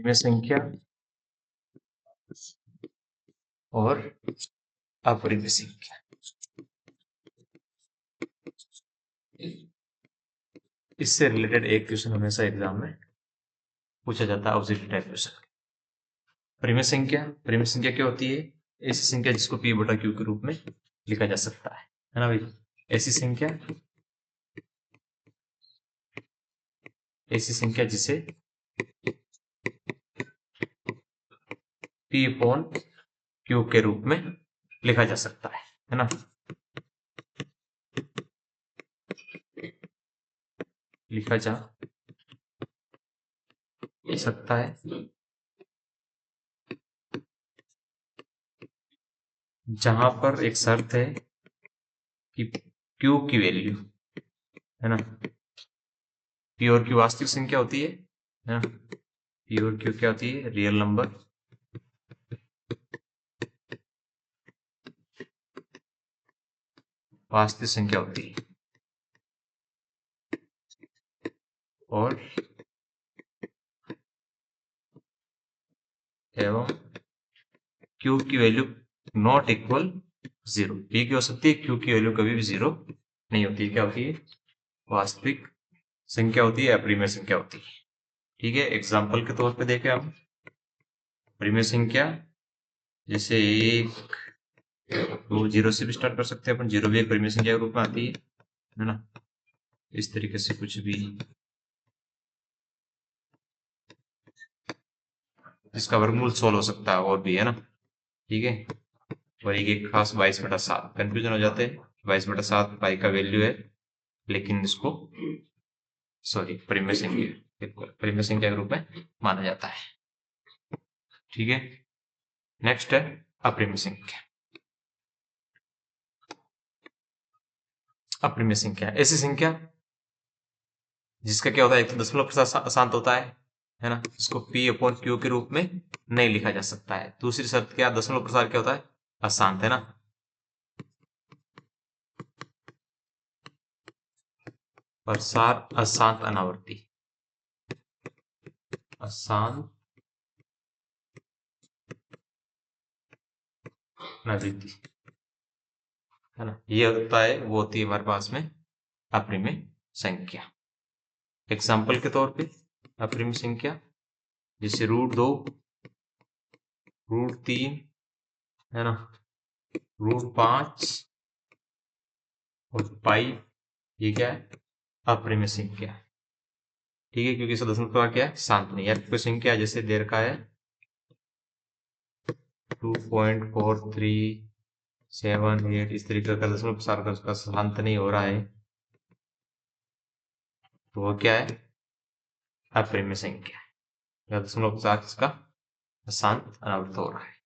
प्रिमय संख्या और अपरिमेय संख्या। इससे रिलेटेड एक क्वेश्चन हमेशा एग्जाम में पूछा जाता है, ऑब्जेक्टिव टाइप क्वेश्चन। प्रिमय संख्या क्या होती है? ऐसी संख्या जिसको p बटा q के रूप में लिखा जा सकता है ना भाई। ऐसी संख्या जिसे p अपॉन q के रूप में लिखा जा सकता है ना। लिखा जा सकता है जहां पर एक शर्त है कि q की वैल्यू है ना, p और q वास्तविक संख्या होती है ना। p और q क्या होती है? रियल नंबर वास्तविक संख्या होती है। और एवं q की वैल्यू नॉट इक्वल 0। p की हो सकती है, q की वैल्यू कभी भी 0 नहीं होती है। क्या होती है? वास्तविक संख्या होती है, अपरिमेय संख्या होती है। ठीक है, एग्जाम्पल के तौर पे देखें हम। परिमेय संख्या जैसे 1 2 0 से भी स्टार्ट कर सकते हैं अपन। 0 भी एक परिमेय संख्या के रूप में आती है ना। इस तरीके से कुछ भी इसका वर्गमूल 16 हो सकता है और भी, है ना। ठीक है, और एक खास 22/7 कंफ्यूजन हो जाते हैं। 22/7 पाई का वैल्यू है, लेकिन इसको परिमेय संख्या के रूप में माना जाता है। ठीक है, नेक्स्ट है अपरिमेय संख्या। अपरिमेय संख्या ऐसी संख्या जिसका क्या होता है, एक तो दशमलव के साथ अशांत होता है ना। इसको p अपॉन q के रूप में नहीं लिखा जा सकता है। दूसरी शर्त क्या? दशमलव प्रसार क्या होता है? अशांत, है ना। प्रसार अशांत अनावर्ती, अशांत अनावृत्ति, है ना। ये होता है, वो होती है हमारे पास में अपरिमेय संख्या। एग्जाम्पल के तौर पे अपरिमेय संख्या जैसे √2, √3, है ना, √5 और पाई, ये क्या है? अपरिमेय संख्या। ठीक है, क्योंकि इसका दशमलव प्रकार क्या है? शांत नहीं है। कोई संख्या जैसे दे रखा है 2.4378, इस तरीके का दशमलव प्रसार का उसका शांत नहीं हो रहा है, तो वो क्या है? अपरिमेय संख्या। दशमलव प्रसार इसका शांत अनावृत हो रहा है।